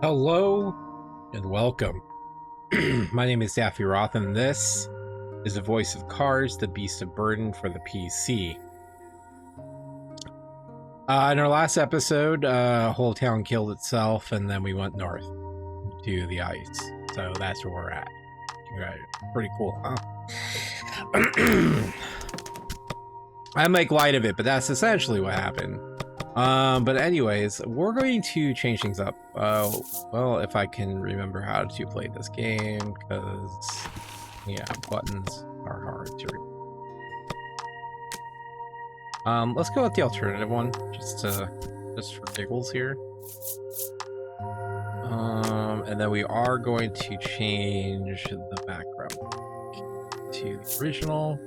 Hello and welcome. My name is Daffy Roth, and this is the voice of Cars, the Beast of Burden for the PC. In our last episode, whole town killed itself, and then we went north to the ice. So that's where we're at. Right. Pretty cool, huh? I make light of it, but that's essentially what happened. But anyways, we're going to change things up. Well, if I can remember how to play this game, because yeah, buttons are hard to read. Let's go with the alternative one, just for giggles here. And then we are going to change the background to the original.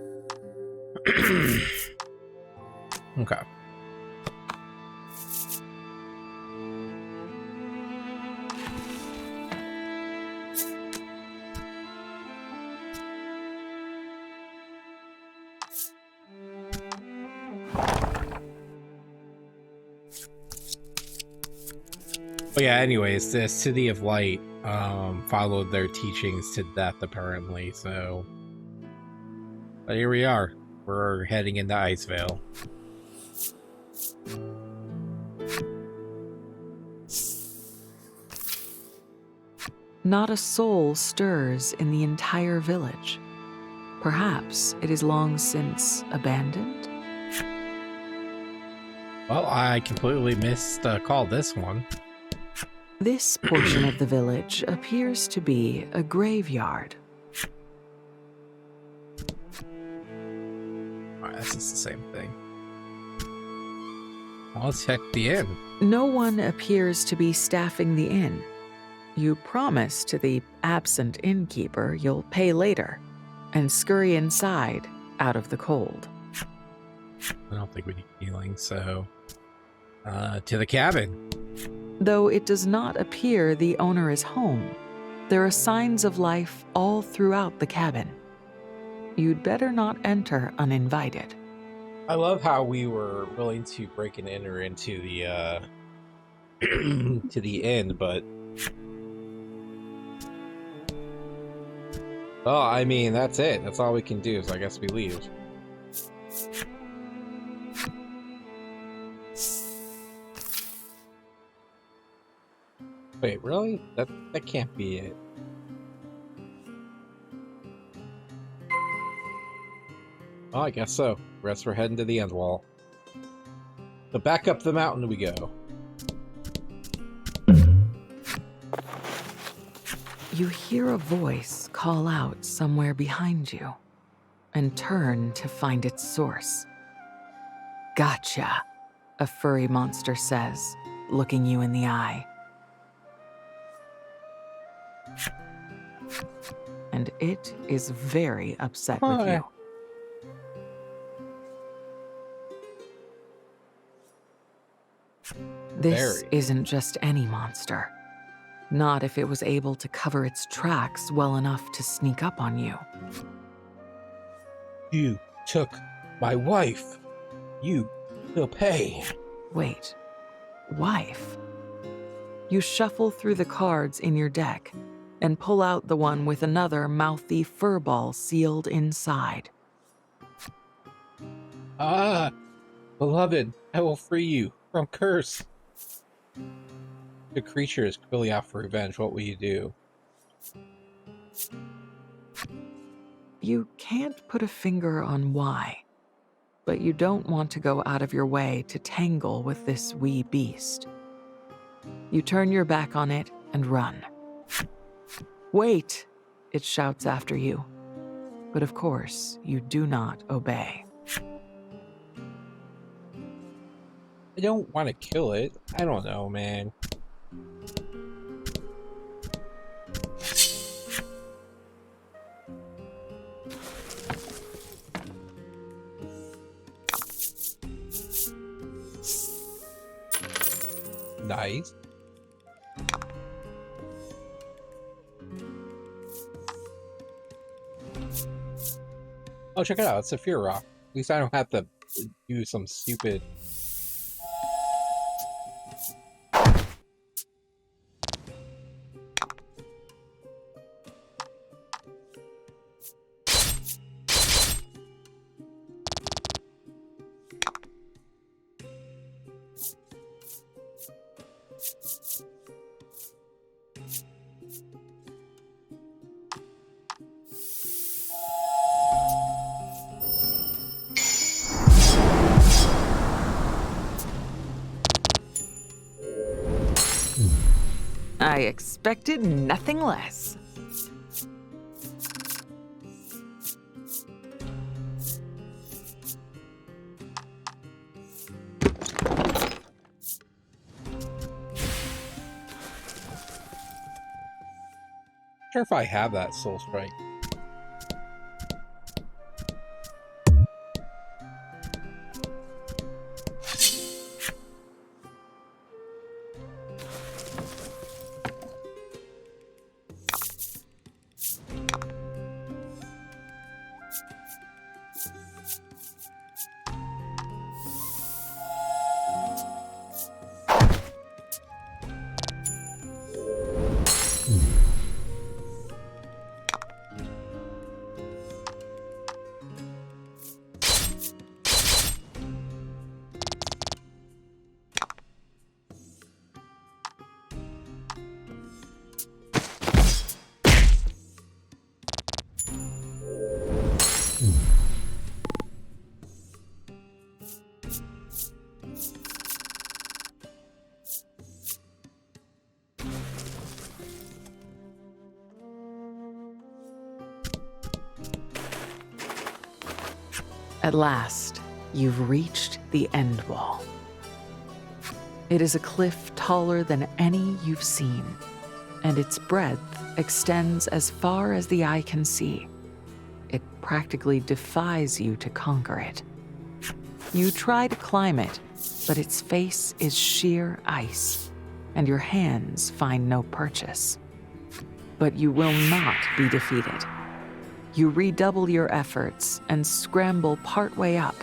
Okay. But yeah, anyways, the City of Light followed their teachings to death, apparently, so... But here we are. We're heading into Icevale. Not a soul stirs in the entire village. Perhaps it is long since abandoned? Well, I completely called this one. This portion of the village appears to be a graveyard. Alright, that's just the same thing. Well, let's check the inn. No one appears to be staffing the inn. You promise to the absent innkeeper you'll pay later, and scurry inside out of the cold. I don't think we need healing, so... to the cabin. Though it does not appear the owner is home, there are signs of life all throughout the cabin. You'd better not enter uninvited. I love how we were willing to break and enter into the to the inn, but well, I mean, that's it. That's all we can do, so I guess we leave. Wait, really? That can't be it. Well, I guess so. Rest we're heading to the end wall. So back up the mountain we go. You hear a voice call out somewhere behind you, and turn to find its source. Gotcha, a furry monster says, looking you in the eye. And it is very upset with you. This isn't just any monster. Not if it was able to cover its tracks well enough to sneak up on you. You took my wife. You will pay. Wait, wife? You shuffle through the cards in your deck and pull out the one with another mouthy furball sealed inside. Ah, beloved, I will free you from curse. The creature is clearly out for revenge. What will you do? You can't put a finger on why, but you don't want to go out of your way to tangle with this wee beast. You turn your back on it and run. Wait, it shouts after you. But of course, you do not obey. I don't want to kill it. I don't know, man. Nice. Oh, check it out. It's a fear rock. At least I don't have to do some stupid... I expected nothing less. Sure if I have that soul strike. At last, you've reached the end wall. It is a cliff taller than any you've seen, and its breadth extends as far as the eye can see. It practically defies you to conquer it. You try to climb it, but its face is sheer ice, and your hands find no purchase. But you will not be defeated. You redouble your efforts and scramble partway up,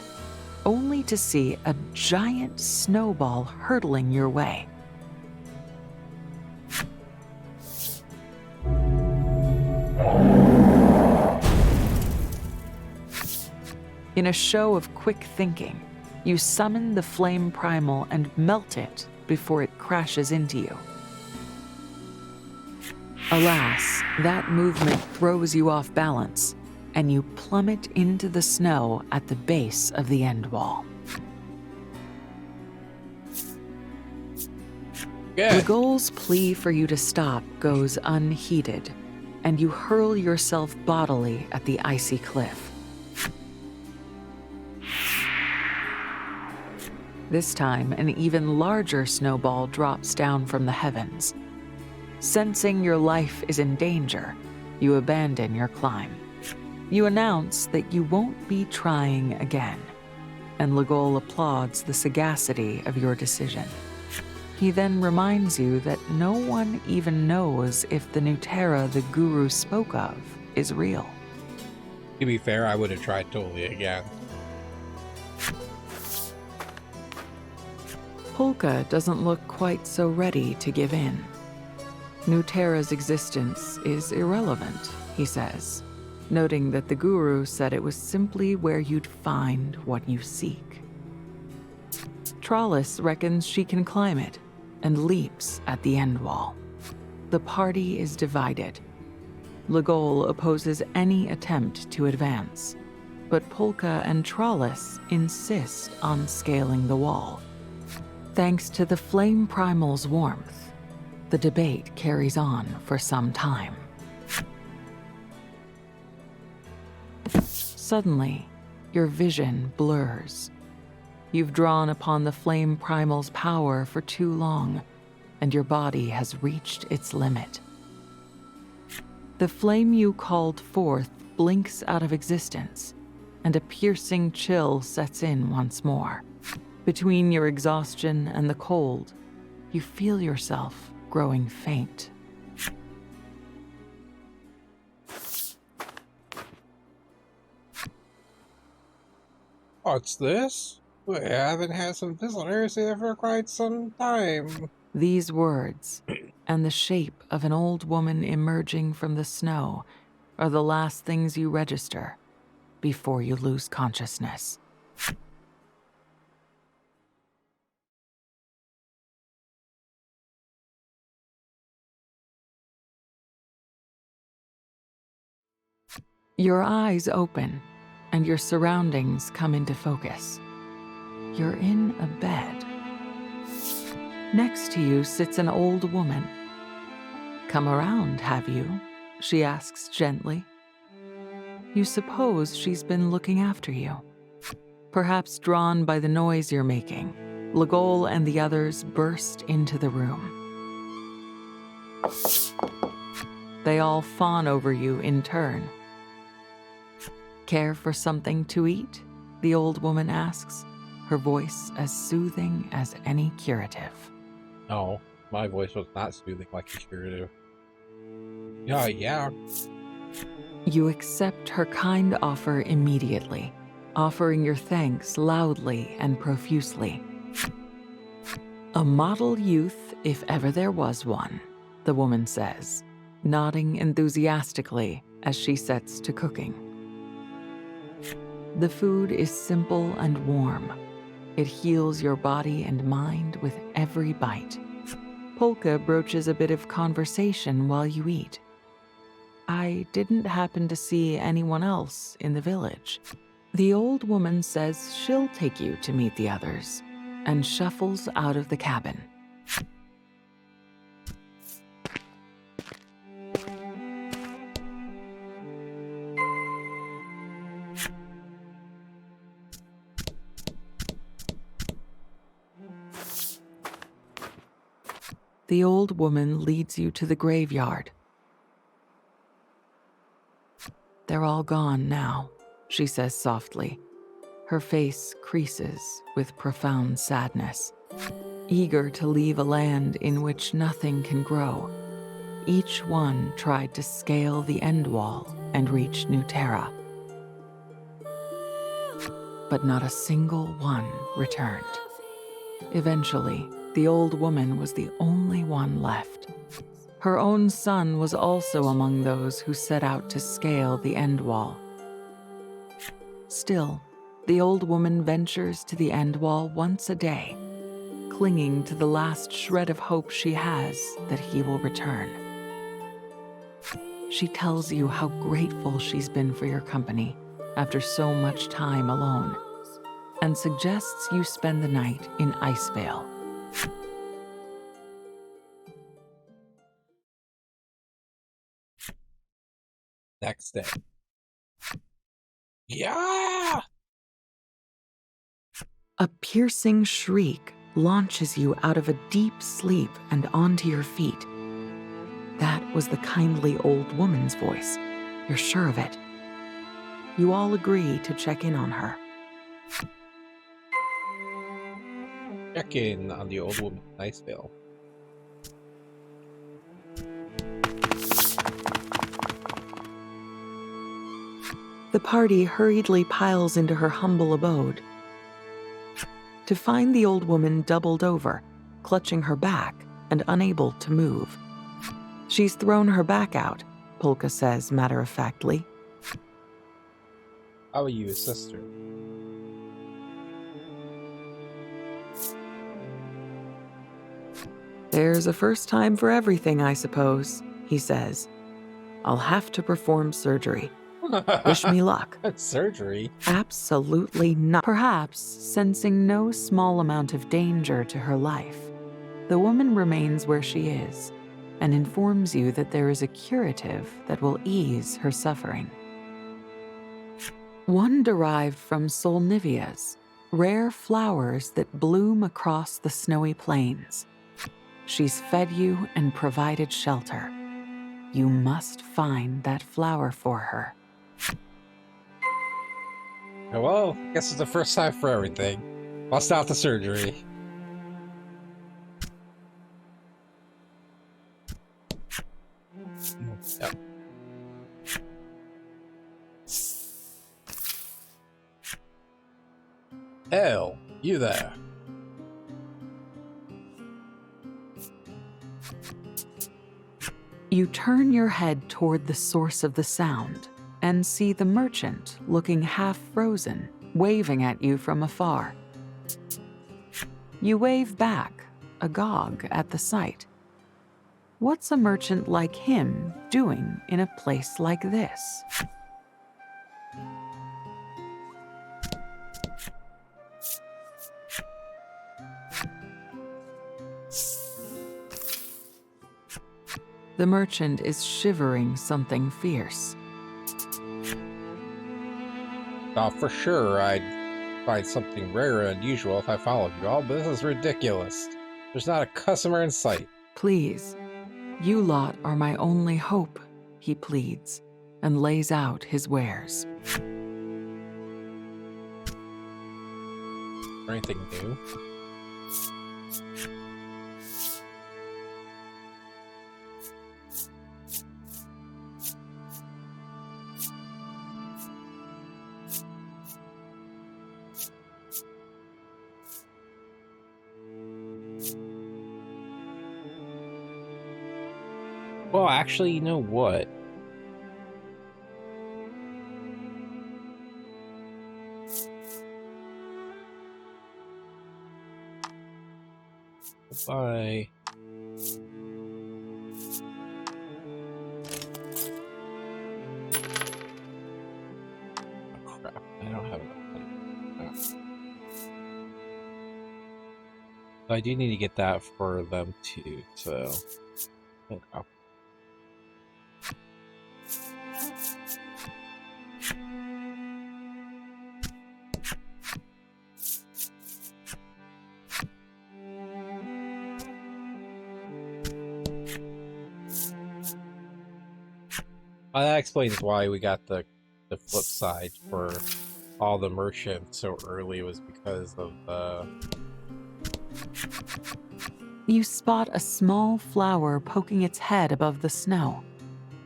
only to see a giant snowball hurtling your way. In a show of quick thinking, you summon the flame primal and melt it before it crashes into you. Alas, that movement throws you off balance, and you plummet into the snow at the base of the end wall. Good. Ligol's plea for you to stop goes unheeded, and you hurl yourself bodily at the icy cliff. This time, an even larger snowball drops down from the heavens. Sensing your life is in danger, you abandon your climb. You announce that you won't be trying again, and Ligol applauds the sagacity of your decision. He then reminds you that no one even knows if the new Terra the Guru spoke of is real. To be fair, I would have tried totally again. Polka doesn't look quite so ready to give in. New Terra's existence is irrelevant, he says, noting that the Guru said it was simply where you'd find what you seek. Tralis reckons she can climb it and leaps at the end wall. The party is divided. Ligol opposes any attempt to advance, but Polka and Tralis insist on scaling the wall. Thanks to the flame primal's warmth, the debate carries on for some time. Suddenly, your vision blurs. You've drawn upon the flame primal's power for too long, and your body has reached its limit. The flame you called forth blinks out of existence, and a piercing chill sets in once more. Between your exhaustion and the cold, you feel yourself growing faint. What's this? We haven't had some visitors here for quite some time. These words, and the shape of an old woman emerging from the snow, are the last things you register before you lose consciousness. Your eyes open, and your surroundings come into focus. You're in a bed. Next to you sits an old woman. "Come around, have you?" she asks gently. You suppose she's been looking after you. Perhaps drawn by the noise you're making, Legol and the others burst into the room. They all fawn over you in turn. "Care for something to eat?" the old woman asks, her voice as soothing as any curative. No, my voice was not soothing like a curative. Yeah. You accept her kind offer immediately, offering your thanks loudly and profusely. "A model youth, if ever there was one," the woman says, nodding enthusiastically as she sets to cooking. The food is simple and warm. It heals your body and mind with every bite. Polka broaches a bit of conversation while you eat. "I didn't happen to see anyone else in the village." The old woman says she'll take you to meet the others and shuffles out of the cabin. The old woman leads you to the graveyard. "They're all gone now," she says softly. Her face creases with profound sadness. Eager to leave a land in which nothing can grow, each one tried to scale the end wall and reach New Terra. But not a single one returned. Eventually, the old woman was the only one left. Her own son was also among those who set out to scale the end wall. Still, the old woman ventures to the end wall once a day, clinging to the last shred of hope she has that he will return. She tells you how grateful she's been for your company after so much time alone, and suggests you spend the night in Icevale. Next day. Yeah! A piercing shriek launches you out of a deep sleep and onto your feet. That was the kindly old woman's voice. You're sure of it. You all agree to check in on her. Check in on the old woman in Icevale. The party hurriedly piles into her humble abode, to find the old woman doubled over, clutching her back and unable to move. "She's thrown her back out," Polka says matter-of-factly. How are you, sister? "There's a first time for everything, I suppose," he says. "I'll have to perform surgery. Wish me luck." Surgery? Absolutely not. Perhaps, sensing no small amount of danger to her life, the woman remains where she is and informs you that there is a curative that will ease her suffering. One derived from solnivias, rare flowers that bloom across the snowy plains. She's fed you and provided shelter. You must find that flower for her. Well, I guess it's the first time for everything. Bust out the surgery. Yep. Hell, you there. You turn your head toward the source of the sound and see the merchant looking half frozen, waving at you from afar. You wave back, agog at the sight. What's a merchant like him doing in a place like this? The merchant is shivering something fierce. Thought for sure I'd find something rare and unusual if I followed you all, but this is ridiculous. There's not a customer in sight. Please, you lot are my only hope, he pleads, and lays out his wares. Or anything new? Well, actually, you know what? Bye. Oh, crap. I don't have enough money. Oh. I do need to get that for them too, so... Okay. That explains why we got the flip side for all the merchants so early, was because of You spot a small flower poking its head above the snow.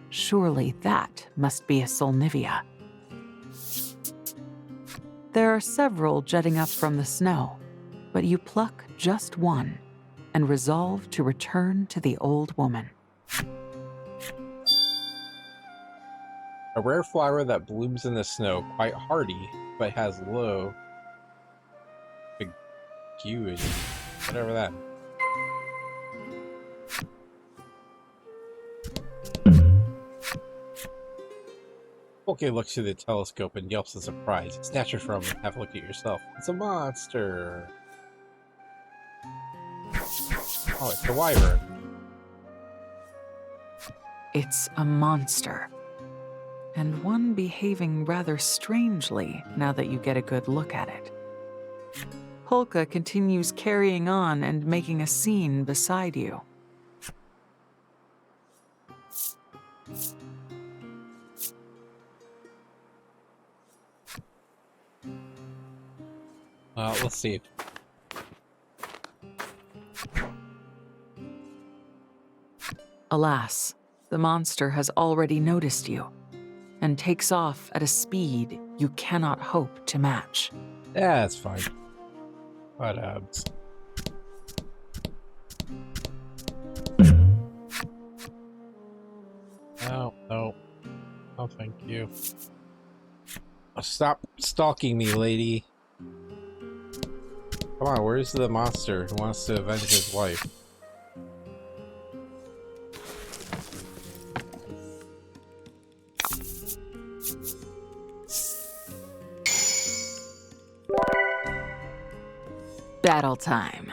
Surely that must be a solnivia. There are several jutting up from the snow, but you pluck just one and resolve to return to the old woman. a rare flower that blooms in the snow, quite hardy, but has low acuity, whatever that. Okay, looks through the telescope and yelps in surprise. Snatch it from him. Have a look at yourself. It's a monster. Oh, it's a wyvern. It's a monster, and one behaving rather strangely now that you get a good look at it. Polka continues carrying on and making a scene beside you. Let's see. Alas, the monster has already noticed you and takes off at a speed you cannot hope to match. Yeah, that's fine. But, no, no. Oh, thank you. Oh, stop stalking me, lady. Come on, where's the monster who wants to avenge his wife? Battle time.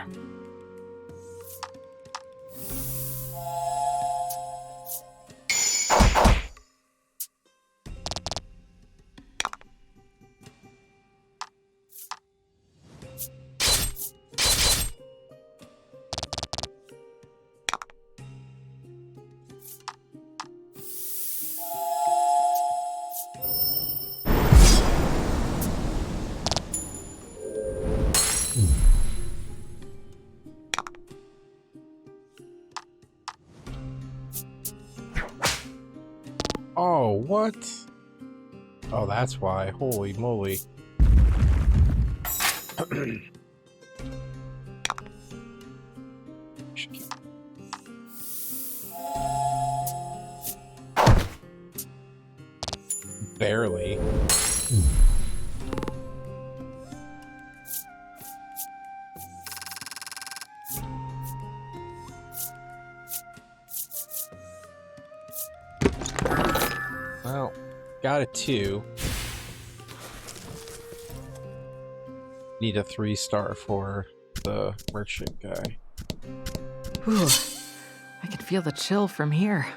Oh, what? Oh, that's why. Holy moly. Barely. Well, got a 2. Need a 3-star for the merchant guy. Whew. I can feel the chill from here.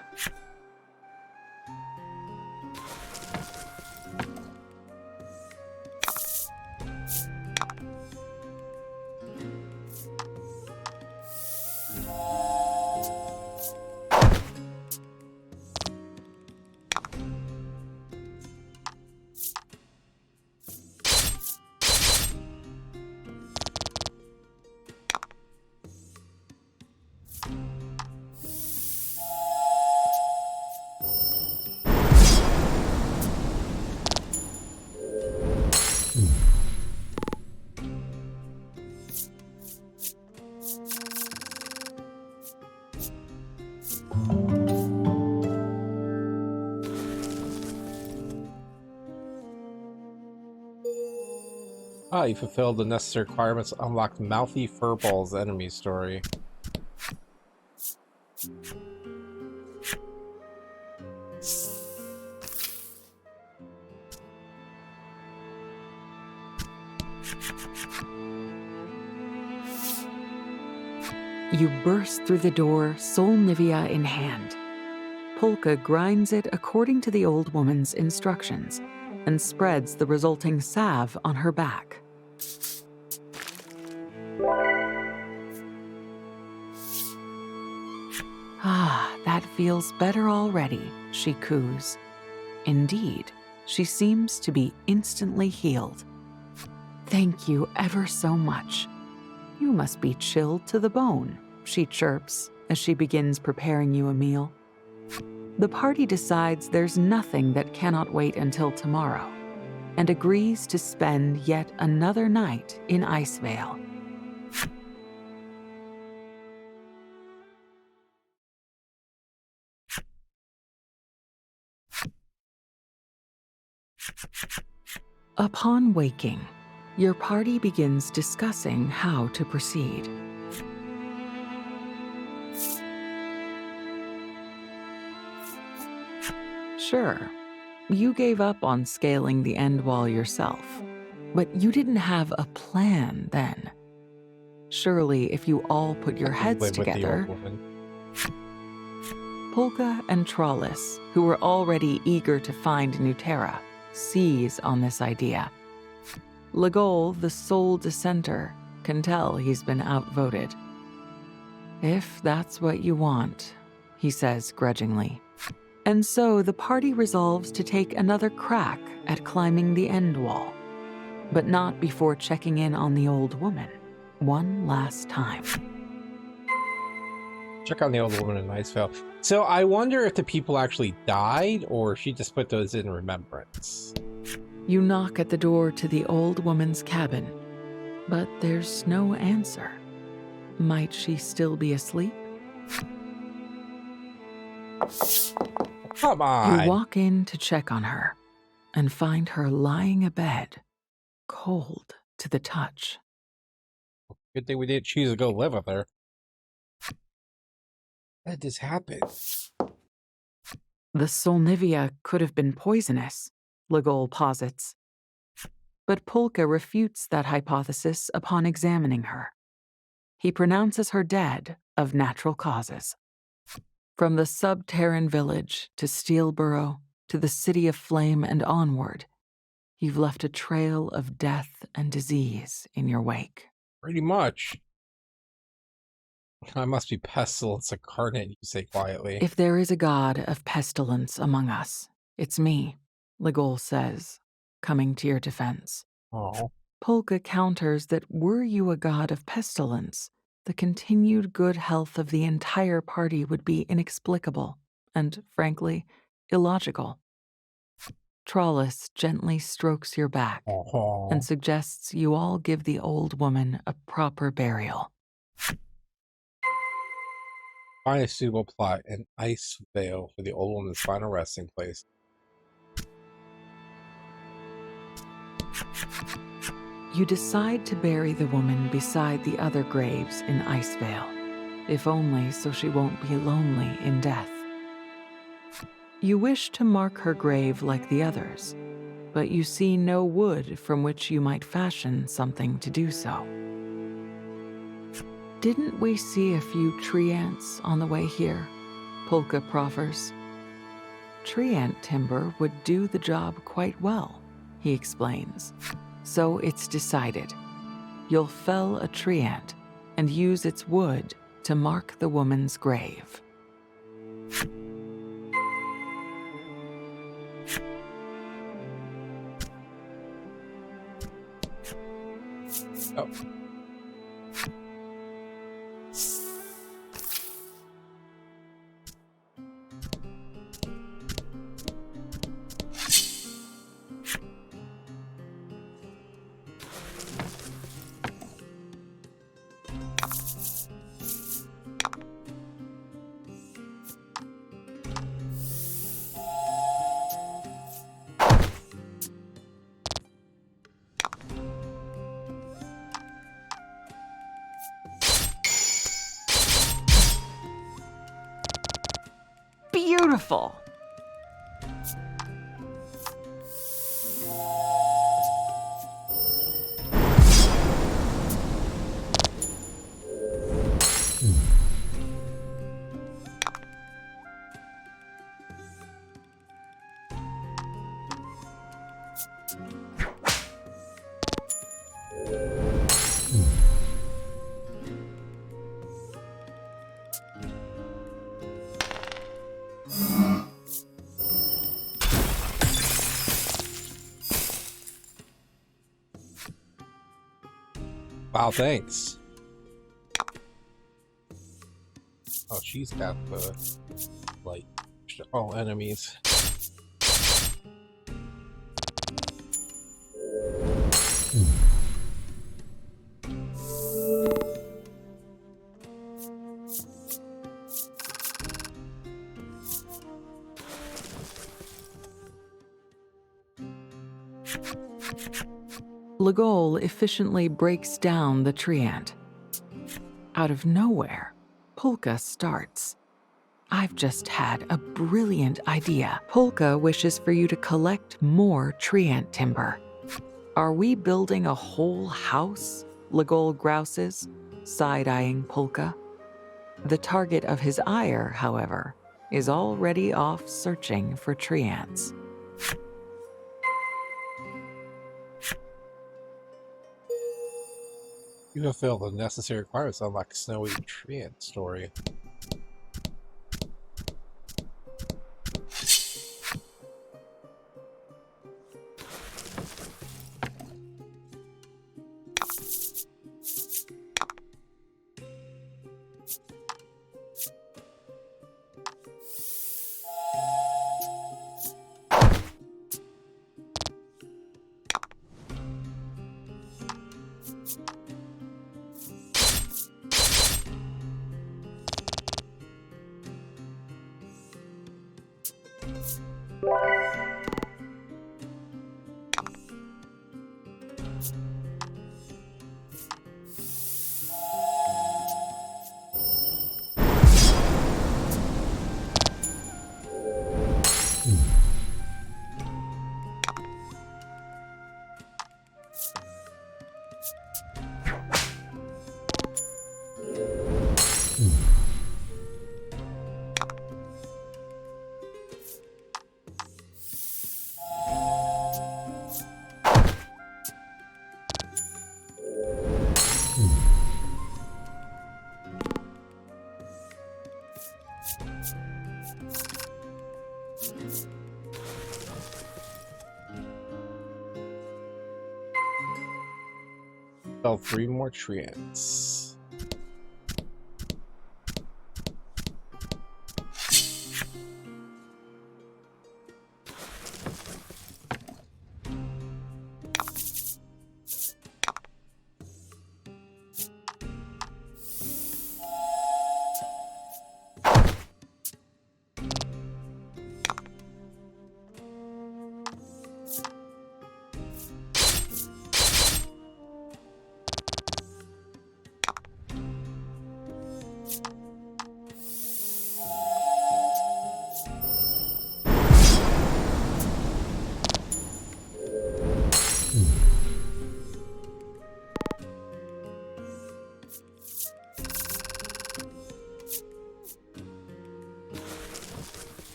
Ah, you fulfilled the necessary requirements to unlock Mouthy Furball's enemy story. You burst through the door, Soul Nivea in hand. Polka grinds it according to the old woman's instructions and spreads the resulting salve on her back. Ah, that feels better already, she coos. Indeed, she seems to be instantly healed. Thank you ever so much. You must be chilled to the bone, she chirps as she begins preparing you a meal. The party decides there's nothing that cannot wait until tomorrow and agrees to spend yet another night in Icevale. Upon waking, your party begins discussing how to proceed. Sure, you gave up on scaling the end wall yourself, but you didn't have a plan then. Surely, if you all put your heads Live with the together, old woman. Polka and Tralis, who were already eager to find new Terra, seize on this idea. Legol, the sole dissenter, can tell he's been outvoted. If that's what you want, he says grudgingly. And so the party resolves to take another crack at climbing the end wall, but not before checking in on the old woman one last time. Check on the old woman in Icevale. So I wonder if the people actually died or she just put those in remembrance. You knock at the door to the old woman's cabin, but there's no answer. Might she still be asleep? Come on! You walk in to check on her and find her lying abed, cold to the touch. Good thing we didn't choose to go live with her. How did this happen? The Solnivia could have been poisonous, Legol posits. But Polka refutes that hypothesis upon examining her. He pronounces her dead of natural causes. From the sub-Terran village to Steelborough to the City of Flame and onward, you've left a trail of death and disease in your wake. Pretty much. I must be pestilence incarnate, you say quietly. If there is a god of pestilence among us, it's me, Legol says, coming to your defense. Oh. Polka counters that were you a god of pestilence, the continued good health of the entire party would be inexplicable and, frankly, illogical. Tralis gently strokes your back and suggests you all give the old woman a proper burial. Find a suitable plot in Icevale for the old woman's final resting place. You decide to bury the woman beside the other graves in Icevale, if only so she won't be lonely in death. You wish to mark her grave like the others, but you see no wood from which you might fashion something to do so. Didn't we see a few tree ants on the way here? Polka proffers. Tree ant timber would do the job quite well, he explains. So it's decided. You'll fell a tree ant and use its wood to mark the woman's grave. Oh. Beautiful! Wow, thanks. Oh, she's got the, like, all enemies. Legol efficiently breaks down the tree ant. Out of nowhere, Polka starts. I've just had a brilliant idea. Polka wishes for you to collect more tree ant timber. Are we building a whole house? Legol grouses, side-eyeing Polka. The target of his ire, however, is already off searching for tree ants. You fulfill the necessary requirements to unlock a snowy tree ant story. Fell 3 more tree ants.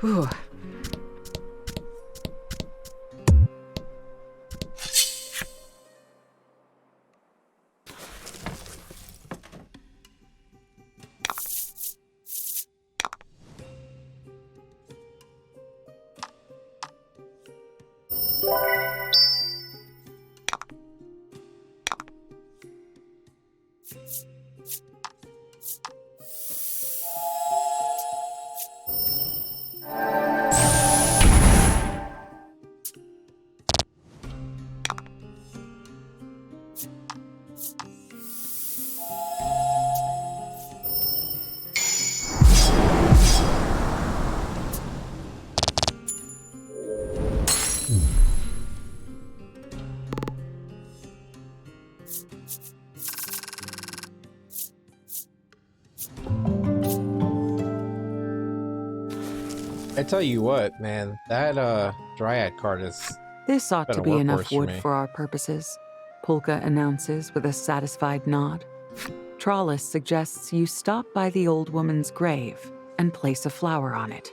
Whew. I tell you what, man, that Dryad card is This ought been to a be enough workhorse for wood me. for our purposes, Polka announces with a satisfied nod. Tralis suggests you stop by the old woman's grave and place a flower on it.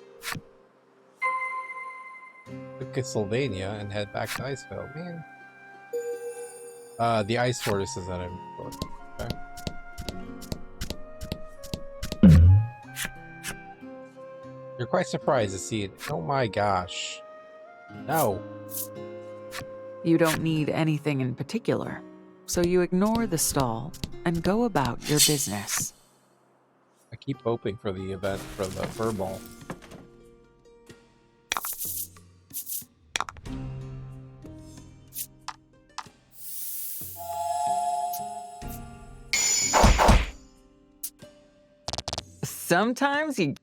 Look at Sylvania and head back to Icevale, man. The ice tortoises that I'm. Okay. You're quite surprised to see it. Oh my gosh. No. You don't need anything in particular, so you ignore the stall and go about your business. I keep hoping for the event for the furball. Sometimes you...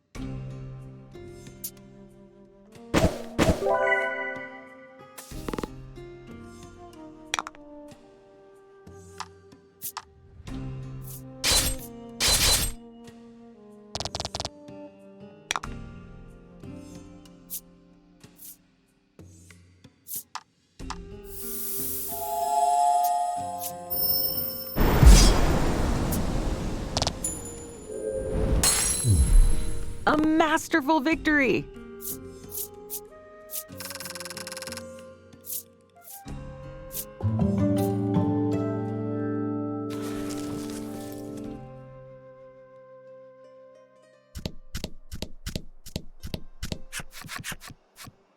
A masterful victory!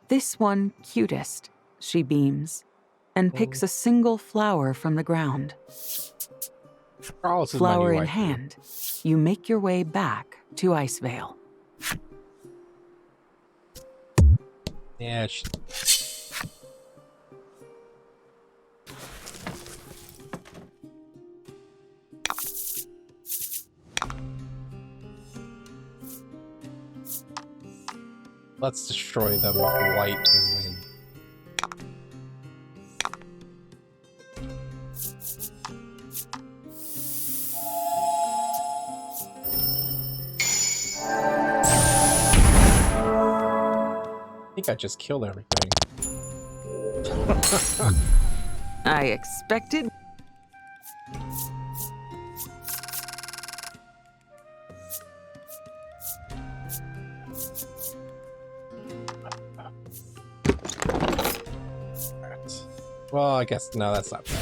This one cutest, she beams, and picks a single flower from the ground. Tralis is my new Flower in wife. hand, you make your way back to Icevale. Yeah, let's destroy them with light and wind. I think I just killed everything. I expected... Right. Well, I guess no, that's not bad.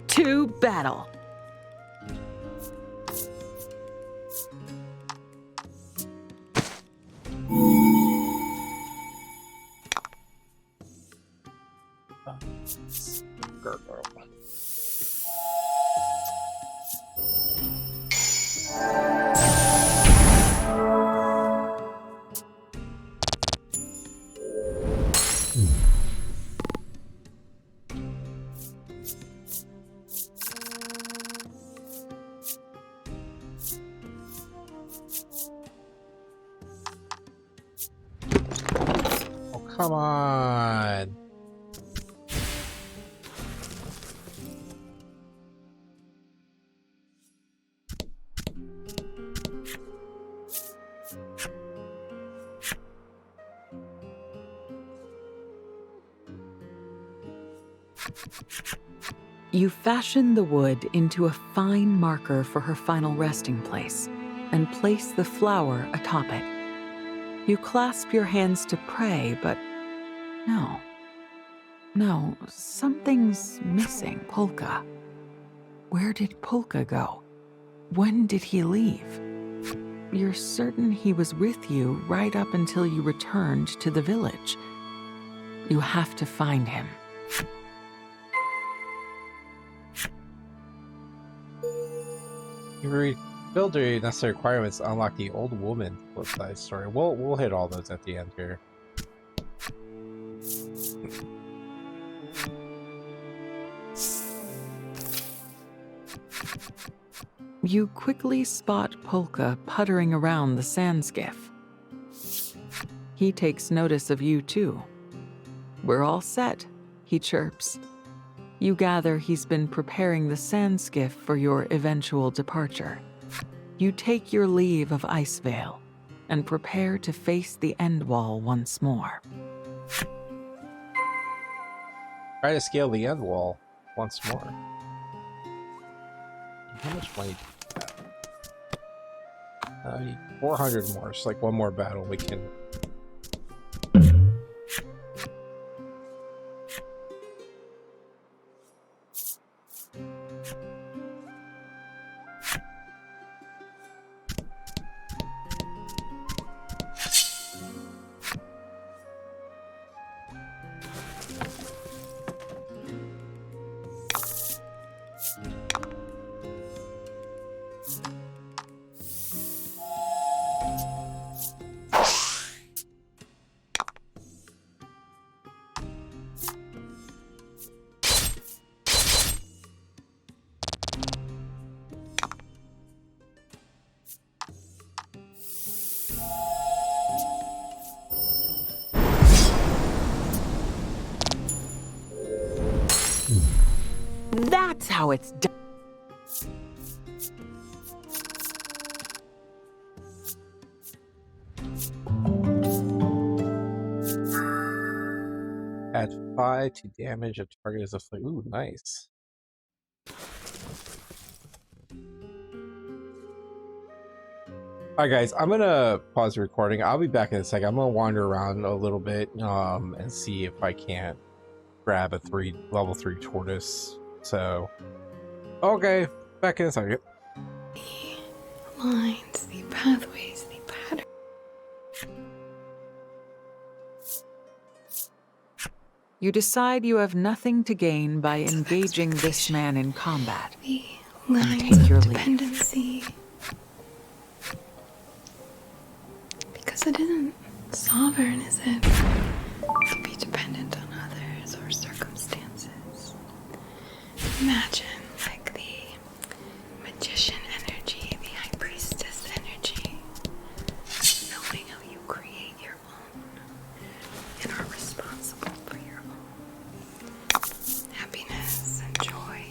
To battle. Gurgle. Oh, come on. You fashion the wood into a fine marker for her final resting place and place the flower atop it. You clasp your hands to pray, but no. No, something's missing, Polka. Where did Polka go? When did he leave? You're certain he was with you right up until you returned to the village. You have to find him. You rebuild the necessary requirements to unlock the old woman flip side story. We'll hit all those at the end here. You quickly spot Polka puttering around the sand skiff. He takes notice of you too. We're all set, he chirps. You gather he's been preparing the sand skiff for your eventual departure. You take your leave of Icevale and prepare to face the end wall once more. Try to scale the end wall once more. How much money do you have? 400 more. It's like one more battle we can... That's how it's done. Add 5 to damage a target as a flame. Ooh, nice. Alright guys, I'm gonna pause the recording. I'll be back in a second. I'm gonna wander around a little bit and see if I can't grab a level 3 tortoise. So okay, back in a second. The lines, the pathways, the pattern. You decide you have nothing to gain by engaging this man in combat. The And lines take your of leave. dependency. Because it isn't sovereign, is it? To be dependent on others or circumstances. Imagine like the magician energy, the high priestess energy. Knowing how you create your own and are responsible for your own happiness and joy.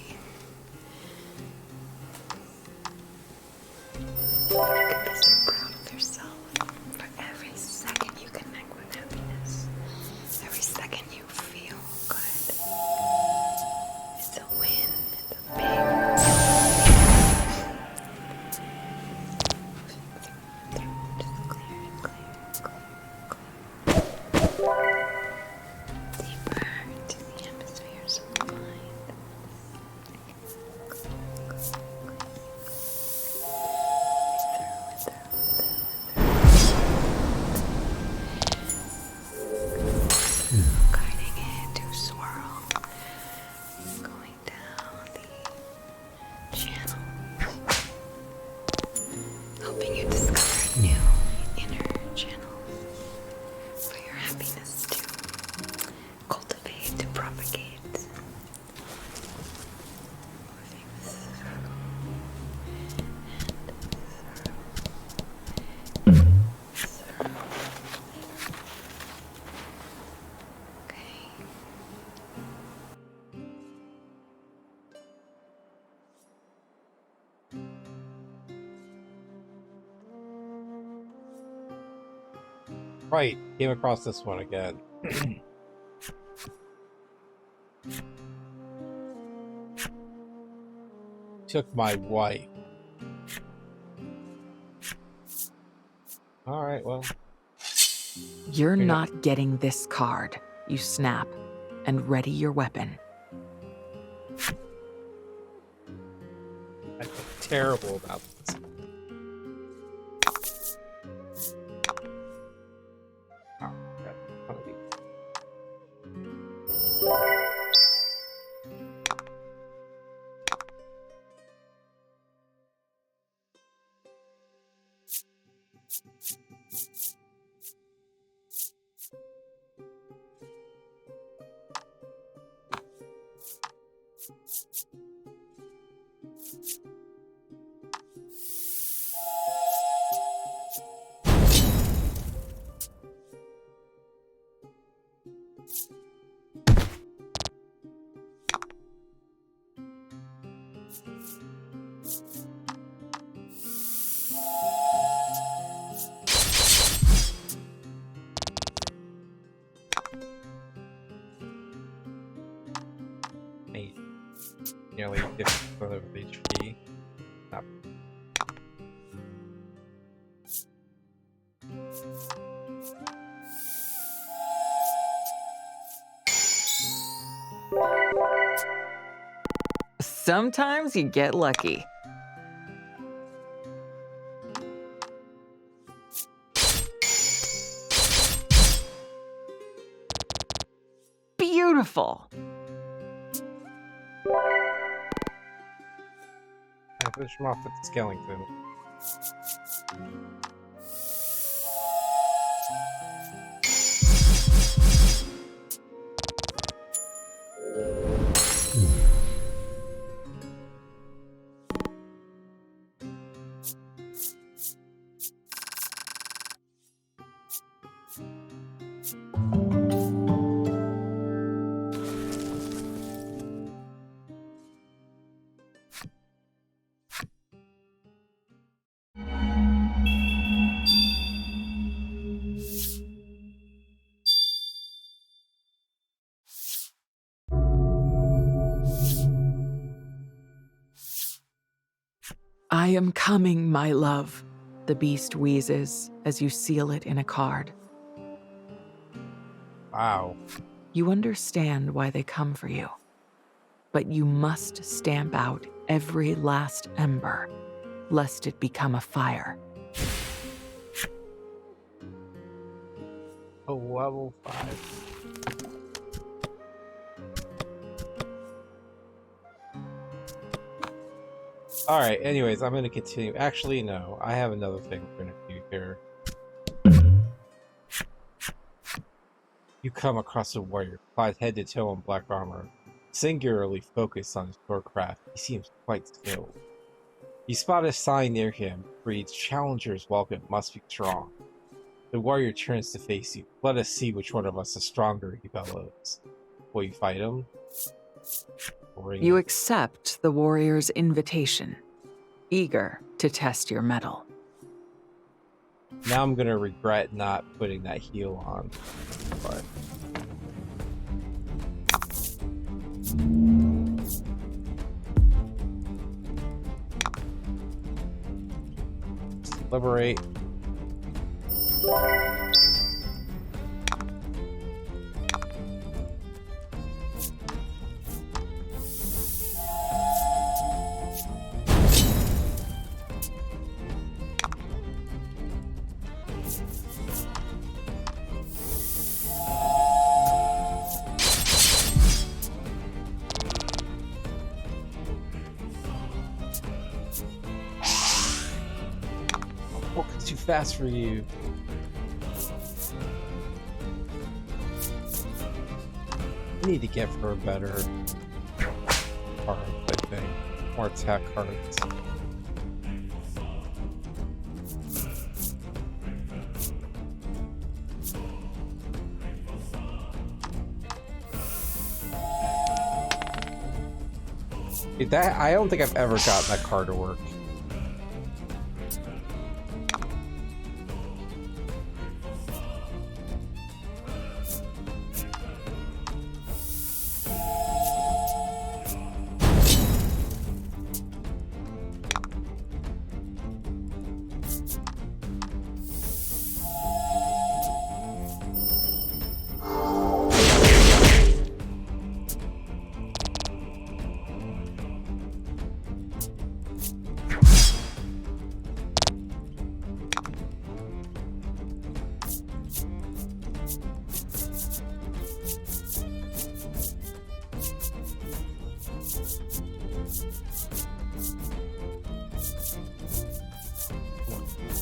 You can be so proud of yourself for every second you connect with happiness. Every second you feel good. It's a win. It's a big. Just clear it, clear, clear. Deeper into the hemispheres of the mind. Guiding it to swirl, going down the channel, helping you discover new inner channels for your happiness to cultivate, to propagate. Okay. Right, came across this one again. Took my wife. Alright, well. You're not getting this card. You snap and ready your weapon. I feel terrible about this. Oh, God. One of these. Nearly 50% of HP. Not. Sometimes you get lucky. Beautiful. I push him off with the skeleton. I am coming, my love, the beast wheezes as you seal it in a card. Wow. You understand why they come for you, but you must stamp out every last ember, lest it become a fire. Oh, level 5. Alright, anyways, I'm gonna continue. Actually, no. I have another thing we're gonna do here. You come across a warrior, clad head to toe in black armor, singularly focused on his swordcraft. He seems quite skilled. You spot a sign near him, reads, "Challenger's welcome, must be strong." The warrior turns to face you. "Let us see which one of us is stronger," he bellows. Will you fight him? You accept the warrior's invitation, eager to test your mettle. Now I'm gonna regret not putting that heal on, but... Liberate. It's too fast for you. I need to get for a better card, I think. More attack cards. Dude, that I don't think I've ever gotten that card to work.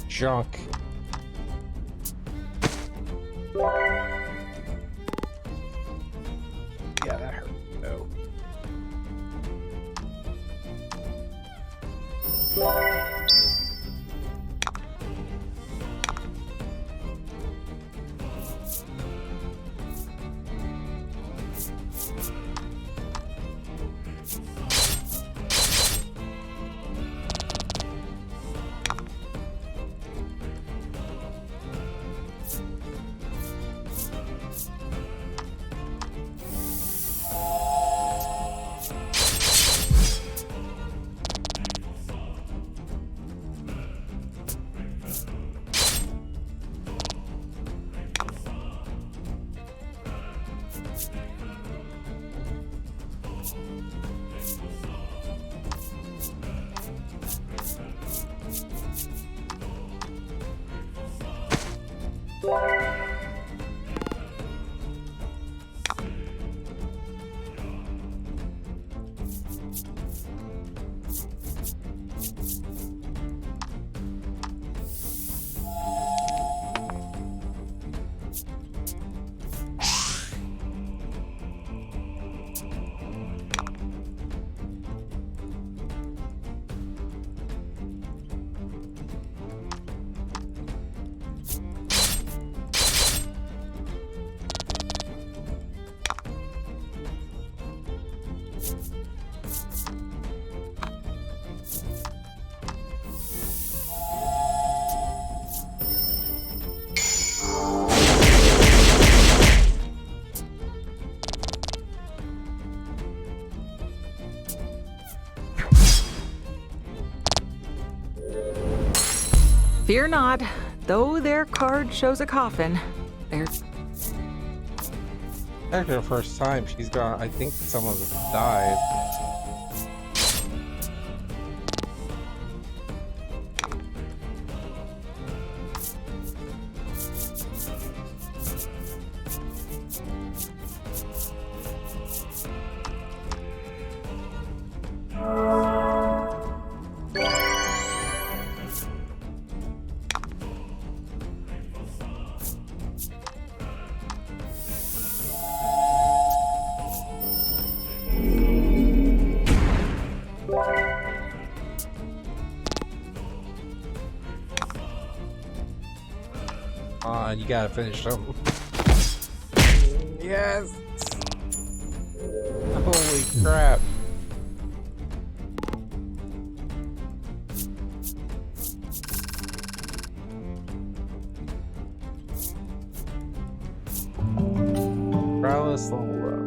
Junk. Yeah, that hurt. No. Fear not, though their card shows a coffin. There's After the first time, she's gone. I think someone died. You gotta finish them. Yes! Holy crap. Tralis level up.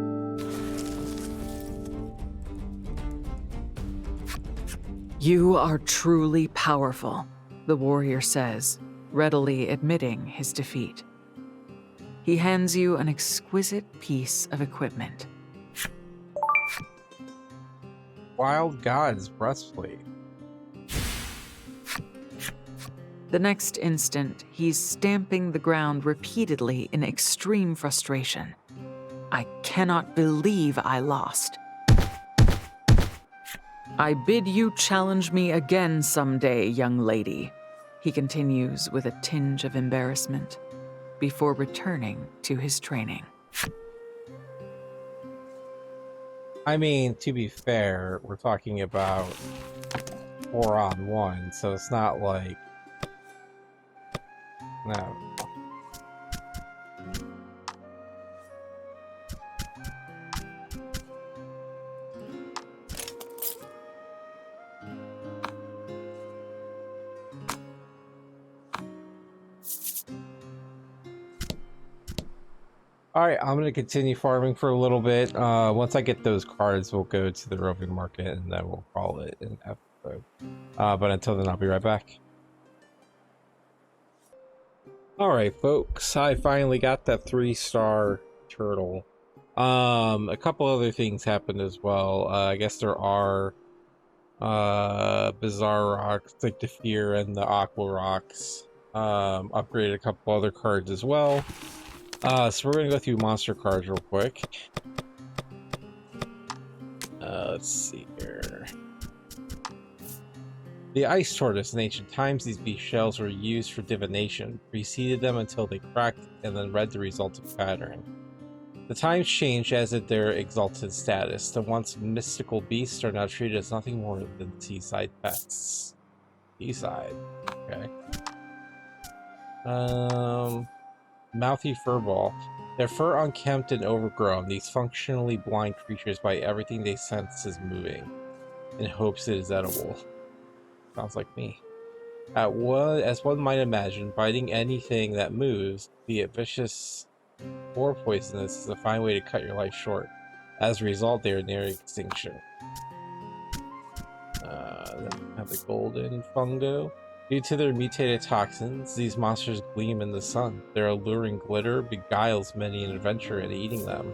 You are truly powerful, the warrior says, readily admitting his defeat. He hands you an exquisite piece of equipment. Wild God's breastplate. The next instant, he's stamping the ground repeatedly in extreme frustration. I cannot believe I lost. I bid you challenge me again someday, young lady, he continues with a tinge of embarrassment, before returning to his training. I mean, to be fair, we're talking about 4-on-1, so it's not like... No. Alright, I'm going to continue farming for a little bit. Once I get those cards, we'll go to the roving market and then we'll call it an episode. But until then, I'll be right back. Alright, folks, I finally got that 3-star turtle. A couple other things happened as well. I guess there are bizarre rocks like the Fear and the Aqua rocks. Upgraded a couple other cards as well. So we're gonna go through monster cards real quick. Let's see here. The ice tortoise. In ancient times, these beast shells were used for divination, preceded them until they cracked, and then read the resulting pattern. The times changed as did their exalted status. The once mystical beasts are now treated as nothing more than seaside pests. Seaside. Okay. Mouthy furball. Their fur unkempt and overgrown, these functionally blind creatures bite everything they sense is moving, in hopes it is edible. Sounds like me. As one might imagine, biting anything that moves, be it vicious or poisonous, is a fine way to cut your life short. As a result, they are near extinction. Then we have the golden fungo. Due to their mutated toxins, these monsters gleam in the sun. Their alluring glitter beguiles many an adventurer into eating them.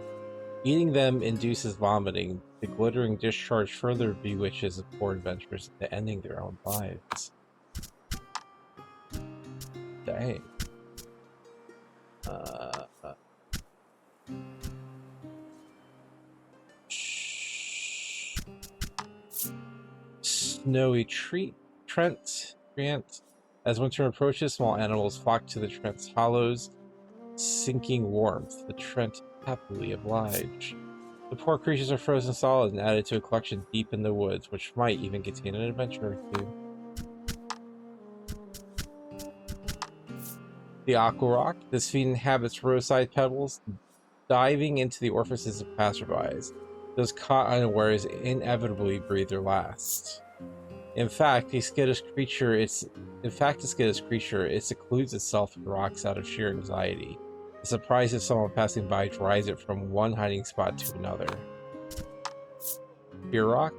Eating them induces vomiting. The glittering discharge further bewitches the poor adventurers into ending their own lives. Dang. Snowy Trent. As winter approaches, small animals flock to the Trent's hollows, sinking warmth. The Trent happily oblige. The poor creatures are frozen solid and added to a collection deep in the woods, which might even contain an adventure or two. The Aquarock. This fiend inhabits roadside pebbles, diving into the orifices of passerbys. Those caught unawares inevitably breathe their last. In fact, a skittish creature, it secludes itself in rocks out of sheer anxiety. The surprise of someone passing by drives it from one hiding spot to another. Fear rock.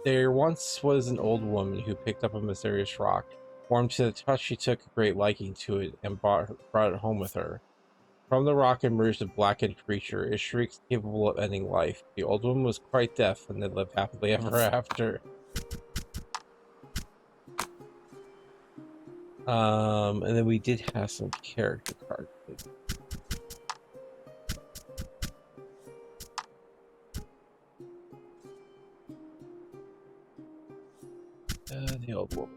There once was an old woman who picked up a mysterious rock. Warmed to the touch, she took a great liking to it and brought it home with her. From the rock emerged a blackened creature, its shrieks capable of ending life. The old woman was quite deaf, and they lived happily ever after. And then we did have some character cards. The old woman.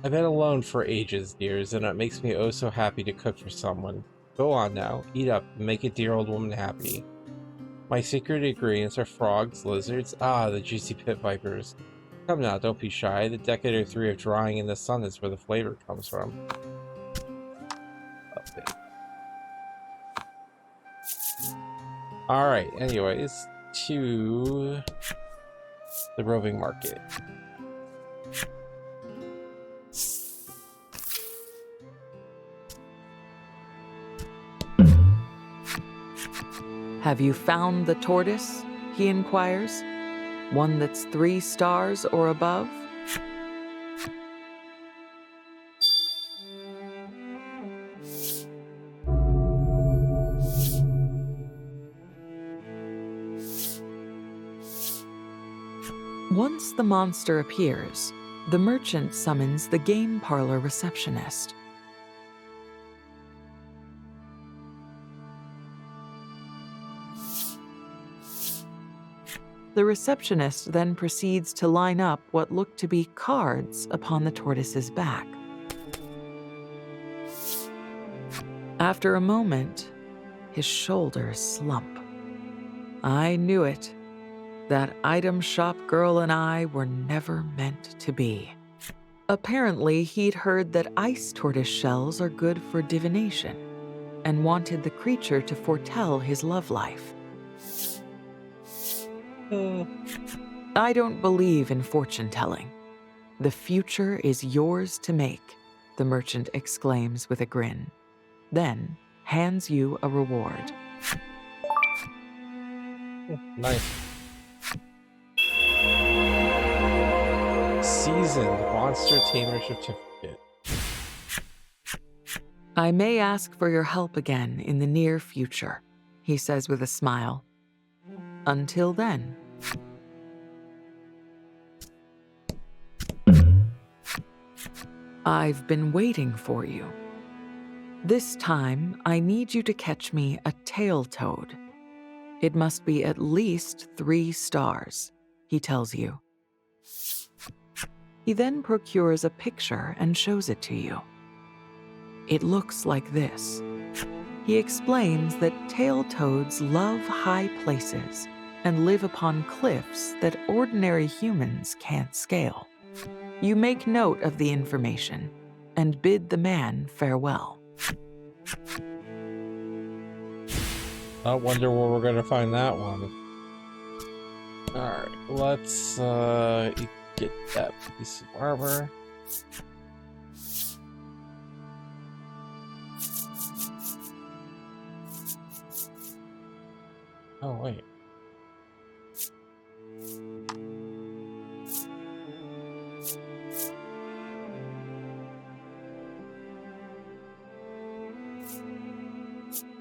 I've been alone for ages, dears, and it makes me oh so happy to cook for someone. Go on now, eat up, and make a dear old woman happy. My secret ingredients are frogs, lizards, the juicy pit vipers. Come now, don't be shy. The decade or three of drying in the sun is where the flavor comes from. Okay. Alright, anyways, to the roving market. Have you found the tortoise? He inquires. One that's 3 stars or above? Once the monster appears, the merchant summons the game parlor receptionist. The receptionist then proceeds to line up what look to be cards upon the tortoise's back. After a moment, his shoulders slump. I knew it. That item shop girl and I were never meant to be. Apparently, he'd heard that ice tortoise shells are good for divination, and wanted the creature to foretell his love life. I don't believe in fortune-telling. The future is yours to make, the merchant exclaims with a grin, then hands you a reward. Nice. Seasoned Monster Tamer Certificate. I may ask for your help again in the near future, he says with a smile. Until then. I've been waiting for you. This time, I need you to catch me a tail toad. It must be at least 3 stars, he tells you. He then procures a picture and shows it to you. It looks like this. He explains that tail toads love high places and live upon cliffs that ordinary humans can't scale. You make note of the information and bid the man farewell. I wonder where we're gonna find that one. Alright, let's get that piece of armor. Oh, wait.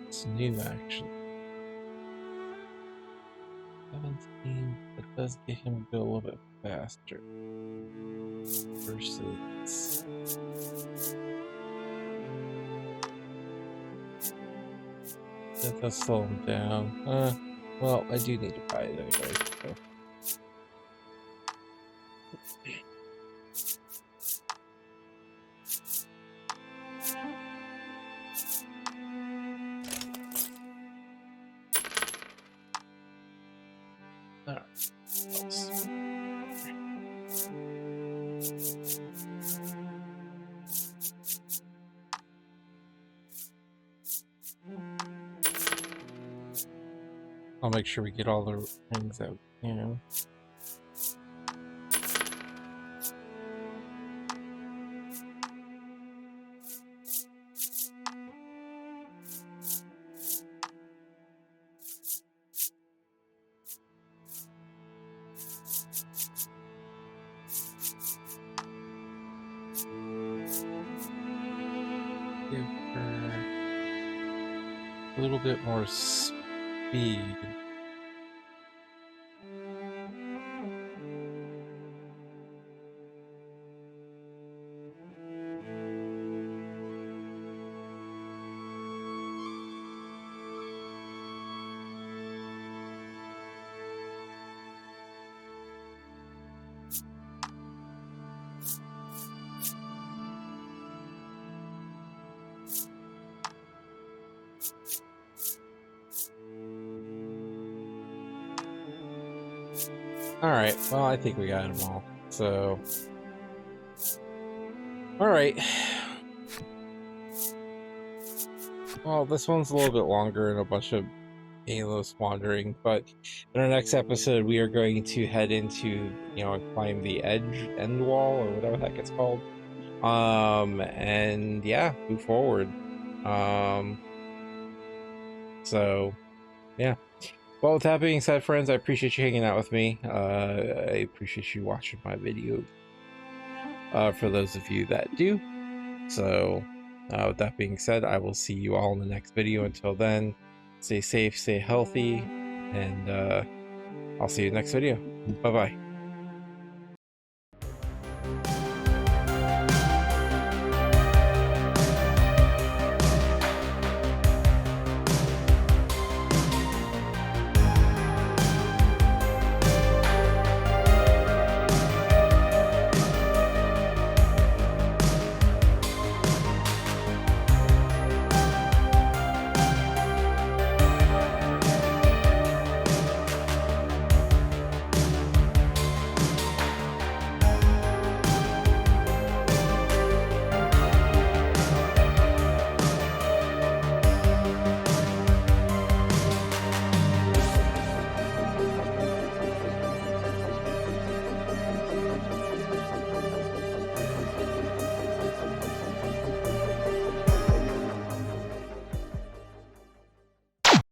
It's new action. 17, that does get him to go a little bit faster. Versus... that does slow him down. Well, I do need to buy it anyway, so... Alright. I'll make sure we get all the things out, you know. Give her a little bit more speed. Alright, well, I think we got them all. So... alright. Well, this one's a little bit longer and a bunch of aimless wandering, but in our next episode, we are going to head into, you know, climb the end wall, or whatever the heck it's called. And yeah, move forward. So, yeah. Well, with that being said, friends, I appreciate you hanging out with me. I appreciate you watching my video. For those of you that do. So, with that being said, I will see you all in the next video. Until then, stay safe, stay healthy, and I'll see you in the next video. Bye-bye.